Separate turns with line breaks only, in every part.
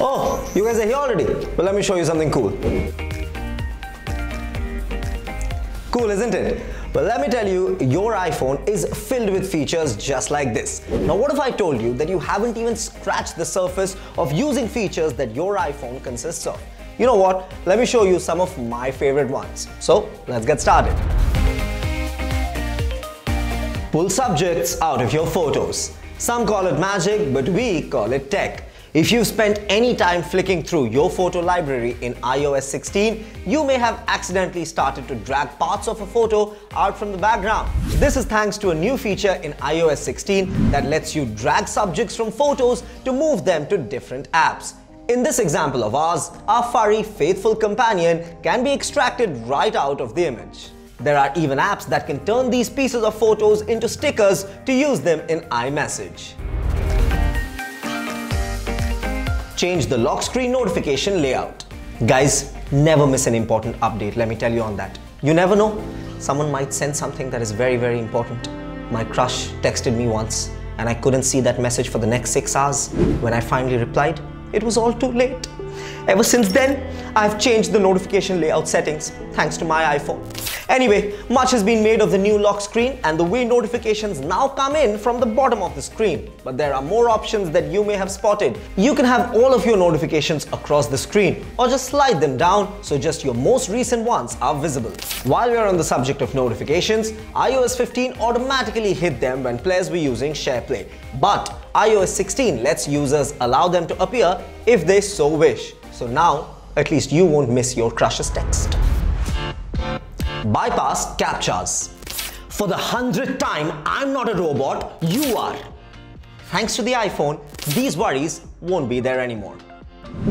Oh, you guys are here already? Well, let me show you something cool. Cool, isn't it? Well, let me tell you, your iPhone is filled with features just like this. Now, what if I told you that you haven't even scratched the surface of using features that your iPhone consists of? You know what? Let me show you some of my favorite ones. So, let's get started. Pull subjects out of your photos. Some call it magic, but we call it tech. If you've spent any time flicking through your photo library in iOS 16, you may have accidentally started to drag parts of a photo out from the background. This is thanks to a new feature in iOS 16 that lets you drag subjects from photos to move them to different apps. In this example of ours, our furry, faithful companion can be extracted right out of the image. There are even apps that can turn these pieces of photos into stickers to use them in iMessage. Change the lock screen notification layout. Guys, never miss an important update, let me tell you on that. You never know, someone might send something that is very, very important. My crush texted me once and I couldn't see that message for the next 6 hours. When I finally replied, it was all too late. Ever since then, I've changed the notification layout settings thanks to my iPhone. Anyway, much has been made of the new lock screen and the way notifications now come in from the bottom of the screen. But there are more options that you may have spotted. You can have all of your notifications across the screen or just slide them down so just your most recent ones are visible. While we are on the subject of notifications, iOS 15 automatically hid them when players were using SharePlay. But iOS 16 lets users allow them to appear if they so wish. So now, at least you won't miss your crush's text. BypassCaptchas. For the 100th time, I'm not a robot, you are. Thanks to the iPhone, these worries won't be there anymore.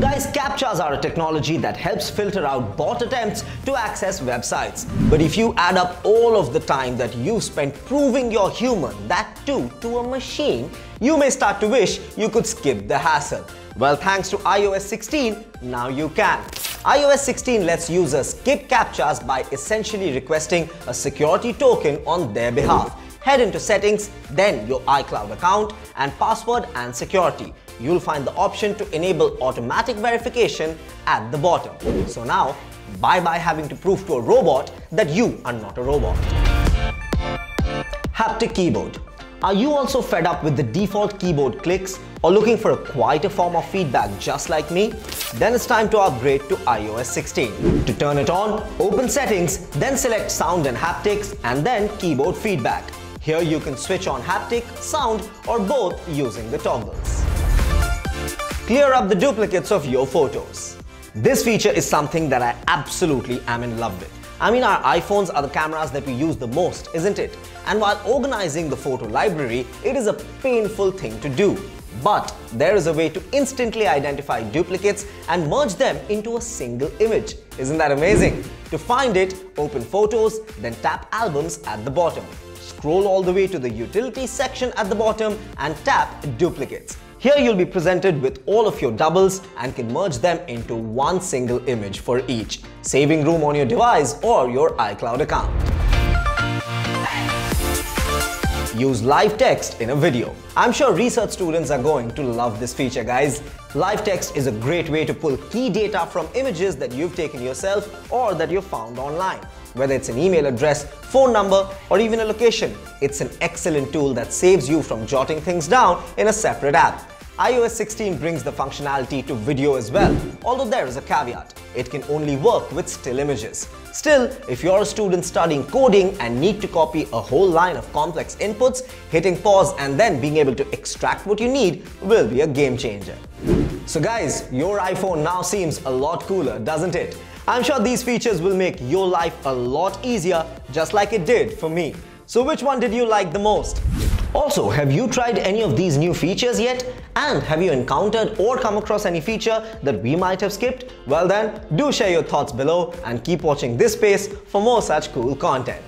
Guys, CAPTCHAs are a technology that helps filter out bot attempts to access websites. But if you add up all of the time that you spent proving you're human, that too to a machine, you may start to wish you could skip the hassle. Well, thanks to iOS 16, now you can. iOS 16 lets users skip CAPTCHAs by essentially requesting a security token on their behalf. Head into Settings, then your iCloud account and password and security. You'll find the option to enable automatic verification at the bottom. So now, bye-bye having to prove to a robot that you are not a robot. Haptic keyboard. Are you also fed up with the default keyboard clicks or looking for a quieter form of feedback just like me? Then it's time to upgrade to iOS 16. To turn it on, open Settings, then select Sound and Haptics and then Keyboard Feedback. Here you can switch on haptic, sound or both using the toggles. Clear up the duplicates of your photos. This feature is something that I absolutely am in love with. I mean, our iPhones are the cameras that we use the most, isn't it? And while organizing the photo library, it is a painful thing to do. But there is a way to instantly identify duplicates and merge them into a single image. Isn't that amazing? To find it, open Photos, then tap Albums at the bottom. Scroll all the way to the Utilities section at the bottom and tap Duplicates. Here you'll be presented with all of your doubles and can merge them into one single image for each, saving room on your device or your iCloud account. Use live text in a video. I'm sure research students are going to love this feature, guys. Live text is a great way to pull key data from images that you've taken yourself or that you've found online. Whether it's an email address, phone number, or even a location, it's an excellent tool that saves you from jotting things down in a separate app. iOS 16 brings the functionality to video as well, although there is a caveat. It can only work with still images. Still, if you're a student studying coding and need to copy a whole line of complex inputs, hitting pause and then being able to extract what you need will be a game changer. So guys, your iPhone now seems a lot cooler, doesn't it? I'm sure these features will make your life a lot easier, just like it did for me. So which one did you like the most? Also, have you tried any of these new features yet? And have you encountered or come across any feature that we might have skipped? Well then, do share your thoughts below and keep watching this space for more such cool content.